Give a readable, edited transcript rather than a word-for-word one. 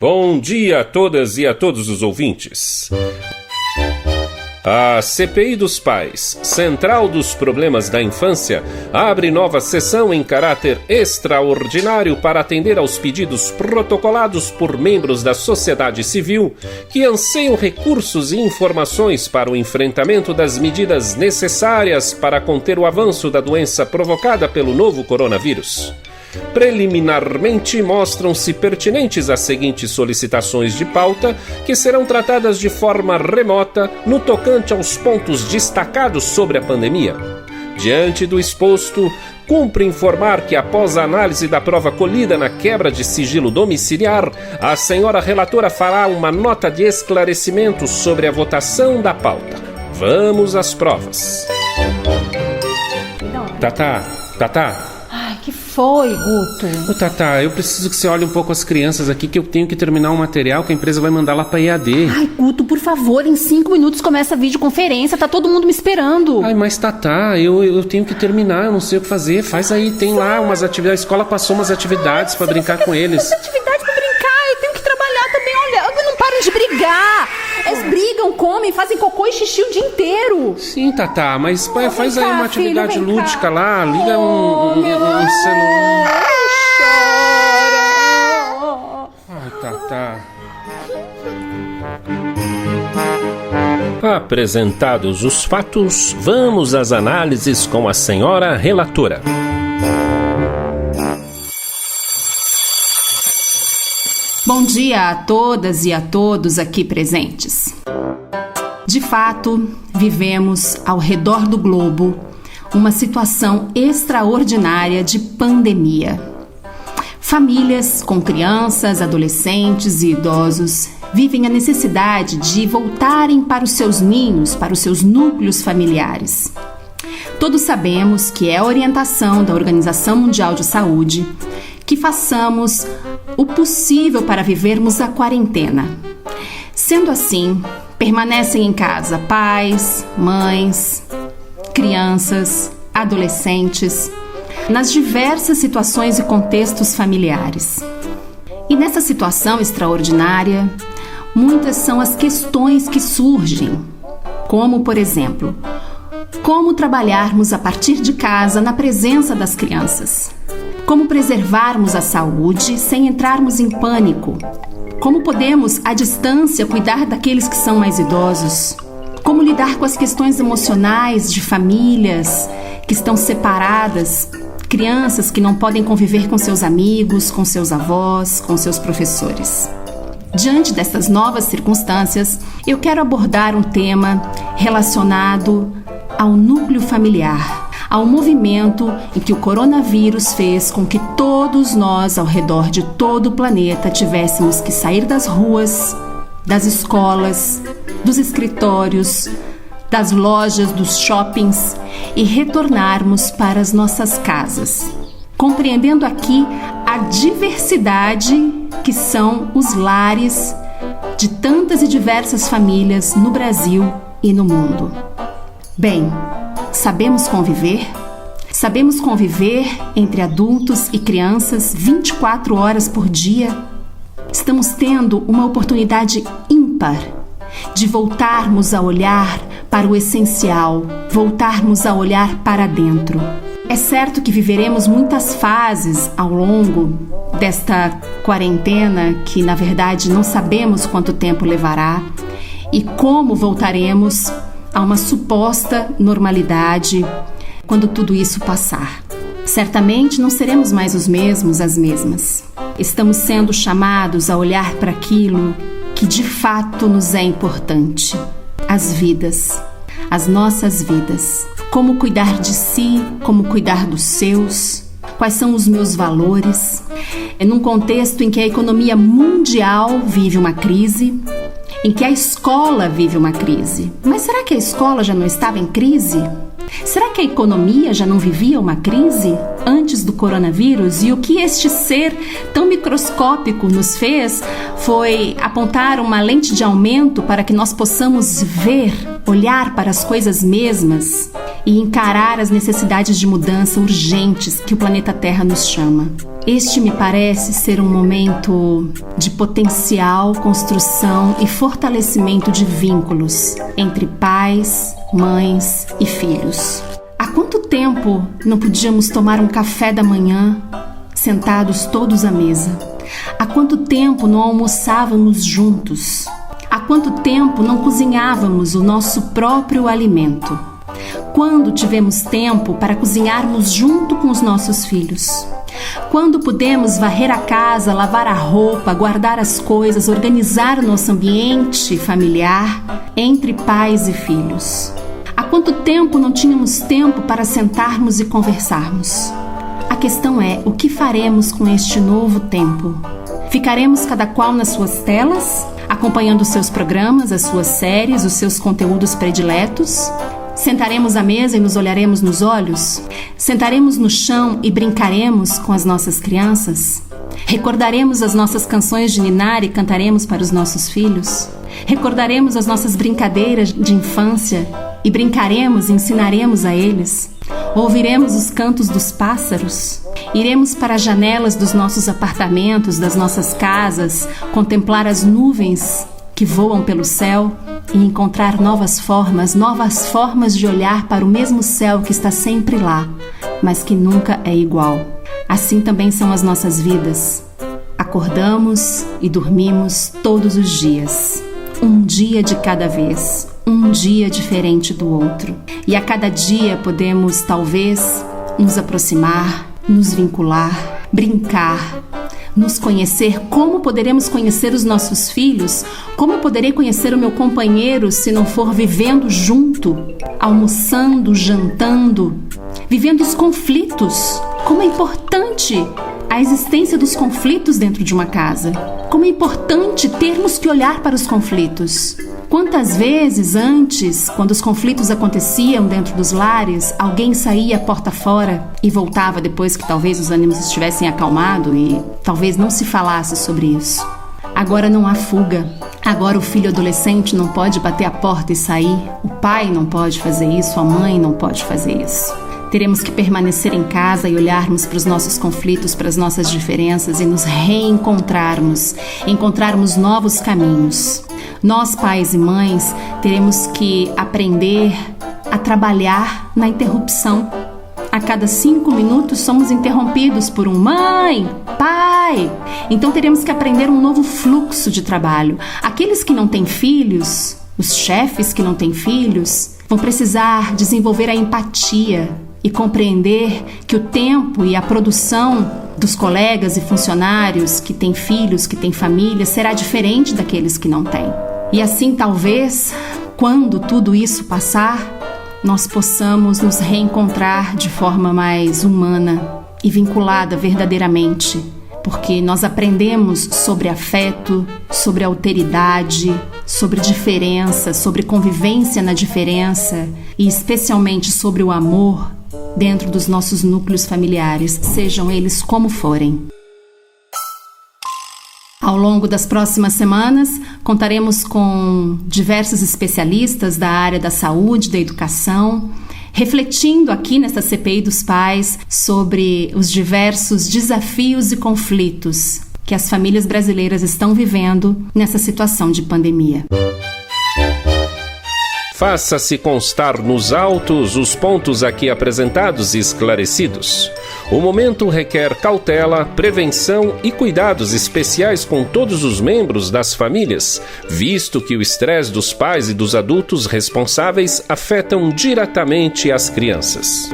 Bom dia a todas e a todos os ouvintes. A CPI dos Pais, Central dos Problemas da Infância, abre nova sessão em caráter extraordinário para atender aos pedidos protocolados por membros da sociedade civil que anseiam recursos e informações para o enfrentamento das medidas necessárias para conter o avanço da doença provocada pelo novo coronavírus. Preliminarmente, mostram-se pertinentes as seguintes solicitações de pauta, que serão tratadas de forma remota no tocante aos pontos destacados sobre a pandemia. Diante do exposto, cumpre informar que, após a análise da prova colhida na quebra de sigilo domiciliar, a senhora relatora fará uma nota de esclarecimento sobre a votação da pauta. Vamos às provas. Tatá. Que foi, Guto? Ô, Tatá, eu preciso que você olhe um pouco as crianças aqui, que eu tenho que terminar um material que a empresa vai mandar lá pra EAD. Ai, Guto, por favor, em 5 minutos começa a videoconferência, tá todo mundo me esperando. Ai, mas Tatá, eu tenho que terminar, eu não sei o que fazer. Faz aí, tem lá umas atividades, a escola passou umas atividades pra brincar com eles. Atividade pra brincar, eu tenho que trabalhar também, olha, não param de brigar. Eles brigam, comem, fazem cocô e xixi o dia inteiro. Sim, Tatá, mas faz aí uma atividade filho, lúdica lá, liga um celular. Chora. Ai, Tatá. Apresentados os fatos, vamos às análises com a senhora relatora. Bom dia a todas e a todos aqui presentes. De fato, vivemos ao redor do globo uma situação extraordinária de pandemia. Famílias com crianças, adolescentes e idosos vivem a necessidade de voltarem para os seus ninhos, para os seus núcleos familiares. Todos sabemos que é a orientação da Organização Mundial de Saúde que façamos o possível para vivermos a quarentena. Sendo assim, permanecem em casa pais, mães, crianças, adolescentes, nas diversas situações e contextos familiares. E nessa situação extraordinária, muitas são as questões que surgem, como, por exemplo, como trabalharmos a partir de casa na presença das crianças? Como preservarmos a saúde sem entrarmos em pânico? Como podemos, à distância, cuidar daqueles que são mais idosos? Como lidar com as questões emocionais de famílias que estão separadas, crianças que não podem conviver com seus amigos, com seus avós, com seus professores? Diante dessas novas circunstâncias, eu quero abordar um tema relacionado ao núcleo familiar, ao movimento em que o coronavírus fez com que todos nós ao redor de todo o planeta tivéssemos que sair das ruas, das escolas, dos escritórios, das lojas, dos shoppings e retornarmos para as nossas casas, compreendendo aqui a diversidade que são os lares de tantas e diversas famílias no Brasil e no mundo. Bem, sabemos conviver? Sabemos conviver entre adultos e crianças 24 horas por dia? Estamos tendo uma oportunidade ímpar de voltarmos a olhar para o essencial, voltarmos a olhar para dentro. É certo que viveremos muitas fases ao longo desta quarentena, que na verdade não sabemos quanto tempo levará e como voltaremos a uma suposta normalidade quando tudo isso passar. Certamente não seremos mais os mesmos, as mesmas. Estamos sendo chamados a olhar para aquilo que de fato nos é importante: as vidas, as nossas vidas. Como cuidar de si, como cuidar dos seus, quais são os meus valores. É num contexto em que a economia mundial vive uma crise, em que a escola vive uma crise. Mas será que a escola já não estava em crise? Será que a economia já não vivia uma crise antes do coronavírus? E o que este ser tão microscópico nos fez foi apontar uma lente de aumento para que nós possamos ver, olhar para as coisas mesmas e encarar as necessidades de mudança urgentes que o planeta Terra nos chama. Este me parece ser um momento de potencial construção e fortalecimento de vínculos entre pais, mães e filhos. Há quanto tempo não podíamos tomar um café da manhã sentados todos à mesa? Há quanto tempo não almoçávamos juntos? Há quanto tempo não cozinhávamos o nosso próprio alimento? Quando tivemos tempo para cozinharmos junto com os nossos filhos? Quando pudemos varrer a casa, lavar a roupa, guardar as coisas, organizar o nosso ambiente familiar entre pais e filhos? Há quanto tempo não tínhamos tempo para sentarmos e conversarmos? A questão é, o que faremos com este novo tempo? Ficaremos cada qual nas suas telas, acompanhando os seus programas, as suas séries, os seus conteúdos prediletos? Sentaremos à mesa e nos olharemos nos olhos? Sentaremos no chão e brincaremos com as nossas crianças? Recordaremos as nossas canções de ninar e cantaremos para os nossos filhos? Recordaremos as nossas brincadeiras de infância e brincaremos e ensinaremos a eles? Ouviremos os cantos dos pássaros? Iremos para as janelas dos nossos apartamentos, das nossas casas, contemplar as nuvens que voam pelo céu e encontrar novas formas de olhar para o mesmo céu que está sempre lá, mas que nunca é igual. Assim também são as nossas vidas. Acordamos e dormimos todos os dias, um dia de cada vez, um dia diferente do outro. E a cada dia podemos, talvez, nos aproximar, nos vincular, brincar, nos conhecer. Como poderemos conhecer os nossos filhos? Como poderei conhecer o meu companheiro se não for vivendo junto, almoçando, jantando, vivendo os conflitos? Como é importante a existência dos conflitos dentro de uma casa. Como é importante termos que olhar para os conflitos. Quantas vezes antes, quando os conflitos aconteciam dentro dos lares, alguém saía porta fora e voltava depois que talvez os ânimos estivessem acalmados e talvez não se falasse sobre isso. Agora não há fuga. Agora o filho adolescente não pode bater a porta e sair. O pai não pode fazer isso, a mãe não pode fazer isso. Teremos que permanecer em casa e olharmos para os nossos conflitos, para as nossas diferenças e nos reencontrarmos, encontrarmos novos caminhos. Nós, pais e mães, teremos que aprender a trabalhar na interrupção. A cada 5 minutos somos interrompidos por um mãe, pai. Então teremos que aprender um novo fluxo de trabalho. Aqueles que não têm filhos, os chefes que não têm filhos, vão precisar desenvolver a empatia e compreender que o tempo e a produção dos colegas e funcionários que têm filhos, que têm família, será diferente daqueles que não têm. E assim, talvez, quando tudo isso passar, nós possamos nos reencontrar de forma mais humana e vinculada verdadeiramente, porque nós aprendemos sobre afeto, sobre alteridade, sobre diferença, sobre convivência na diferença e especialmente sobre o amor dentro dos nossos núcleos familiares, sejam eles como forem. Ao longo das próximas semanas, contaremos com diversos especialistas da área da saúde, da educação, refletindo aqui nesta CPI dos Pais sobre os diversos desafios e conflitos que as famílias brasileiras estão vivendo nessa situação de pandemia. Faça-se constar nos autos os pontos aqui apresentados e esclarecidos. O momento requer cautela, prevenção e cuidados especiais com todos os membros das famílias, visto que o estresse dos pais e dos adultos responsáveis afetam diretamente as crianças.